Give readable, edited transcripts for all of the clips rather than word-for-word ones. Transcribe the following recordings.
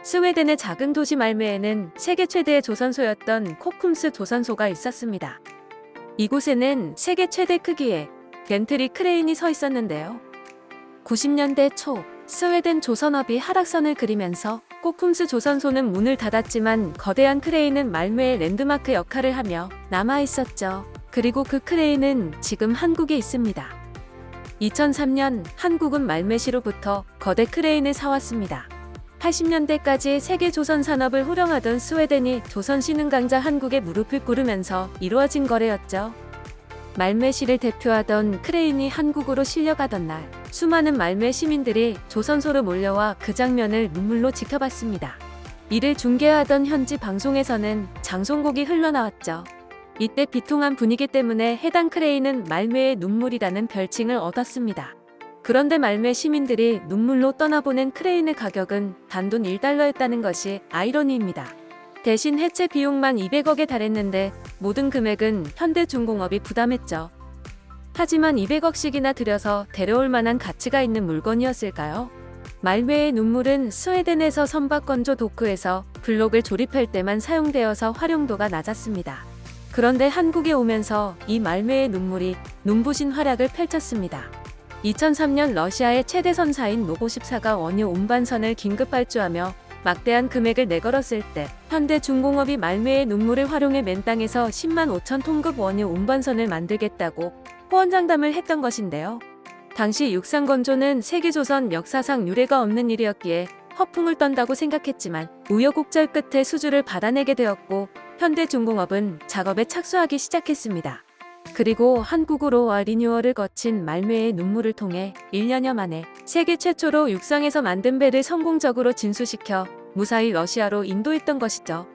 스웨덴의 작은 도시 말메에는 세계 최대의 조선소였던 코쿰스 조선소가 있었습니다. 이곳에는 세계 최대 크기의 벤트리 크레인이 서 있었는데요. 90년대 초 스웨덴 조선업이 하락선을 그리면서 코쿰스 조선소는 문을 닫았지만 거대한 크레인은 말메의 랜드마크 역할을 하며 남아있었죠. 그리고 그 크레인은 지금 한국에 있습니다. 2003년 한국은 말메시로부터 거대 크레인을 사왔습니다. 80년대까지 세계 조선 산업을 호령하던 스웨덴이 조선 신흥강자 한국에 무릎을 꿇으면서 이루어진 거래였죠. 말메시를 대표하던 크레인이 한국으로 실려가던 날, 수많은 말메 시민들이 조선소로 몰려와 그 장면을 눈물로 지켜봤습니다. 이를 중계하던 현지 방송에서는 장송곡이 흘러나왔죠. 이때 비통한 분위기 때문에 해당 크레인은 말메의 눈물이라는 별칭을 얻었습니다. 그런데 말메 시민들이 눈물로 떠나보낸 크레인의 가격은 단돈 1달러였다는 것이 아이러니입니다. 대신 해체 비용만 200억에 달했는데 모든 금액은 현대중공업이 부담했죠. 하지만 200억씩이나 들여서 데려올 만한 가치가 있는 물건이었을까요? 말메의 눈물은 스웨덴에서 선박건조 도크에서 블록을 조립할 때만 사용되어서 활용도가 낮았습니다. 그런데 한국에 오면서 이 말메의 눈물이 눈부신 활약을 펼쳤습니다. 2003년 러시아의 최대 선사인 노보14가 원유 운반선을 긴급 발주하며 막대한 금액을 내걸었을 때 현대중공업이 말메의 눈물을 활용해 맨 땅에서 10만 5천 톤급 원유 운반선을 만들겠다고 호언장담을 했던 것인데요. 당시 육상건조는 세계조선 역사상 유례가 없는 일이었기에 허풍을 떤다고 생각했지만 우여곡절 끝에 수주를 받아내게 되었고 현대중공업은 작업에 착수하기 시작했습니다. 그리고 한국으로와 리뉴얼을 거친 말메의 눈물을 통해 1년여 만에 세계 최초로 육상에서 만든 배를 성공적으로 진수시켜 무사히 러시아로 인도했던 것이죠.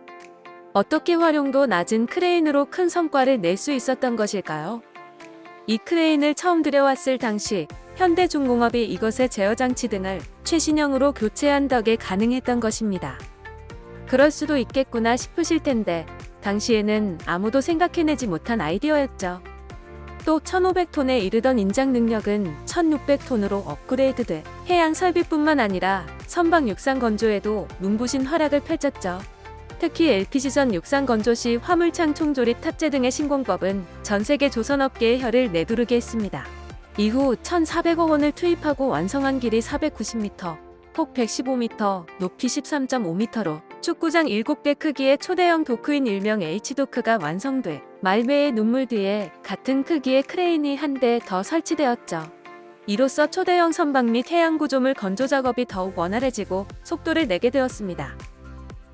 어떻게 활용도 낮은 크레인으로 큰 성과를 낼 수 있었던 것일까요? 이 크레인을 처음 들여왔을 당시 현대중공업이 이것의 제어장치 등을 최신형으로 교체한 덕에 가능했던 것입니다. 그럴 수도 있겠구나 싶으실 텐데 당시에는 아무도 생각해내지 못한 아이디어였죠. 또 1500톤에 이르던 인장 능력은 1600톤으로 업그레이드돼 해양 설비뿐만 아니라 선박 육상 건조에도 눈부신 활약을 펼쳤죠. 특히 LPG전 육상 건조 시 화물창 총조립 탑재 등의 신공법은 전세계 조선업계의 혀를 내두르게 했습니다. 이후 1,400억 원을 투입하고 완성한 길이 490m, 폭 115m, 높이 13.5m로 축구장 7개 크기의 초대형 도크인 일명 H도크가 완성돼 말메의 눈물 뒤에 같은 크기의 크레인이 한 대 더 설치되었죠. 이로써 초대형 선박 및 해양 구조물 건조 작업이 더욱 원활해지고 속도를 내게 되었습니다.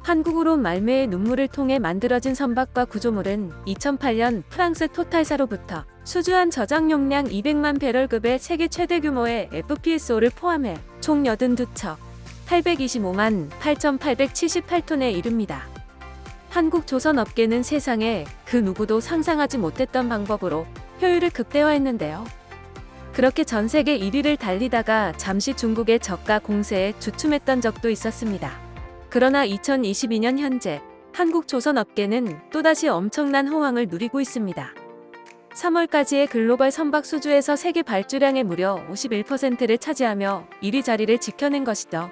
한국으로 말메의 눈물을 통해 만들어진 선박과 구조물은 2008년 프랑스 토탈사로부터 수주한 저장 용량 200만 배럴급의 세계 최대 규모의 FPSO를 포함해 총 82척, 825만 8,878톤에 이릅니다. 한국 조선업계는 세상에 그 누구도 상상하지 못했던 방법으로 효율을 극대화했는데요. 그렇게 전 세계 1위를 달리다가 잠시 중국의 저가 공세에 주춤했던 적도 있었습니다. 그러나 2022년 현재 한국 조선업계는 또다시 엄청난 호황을 누리고 있습니다. 3월까지의 글로벌 선박 수주에서 세계 발주량의 무려 51%를 차지하며 1위 자리를 지켜낸 것이죠.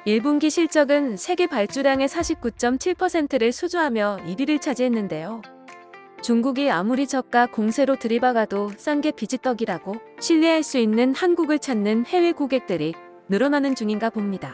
1분기 실적은 세계 발주량의 49.7%를 수주하며 1위를 차지했는데요. 중국이 아무리 저가 공세로 들이박아도 싼 게 비지떡이라고 신뢰할 수 있는 한국을 찾는 해외 고객들이 늘어나는 중인가 봅니다.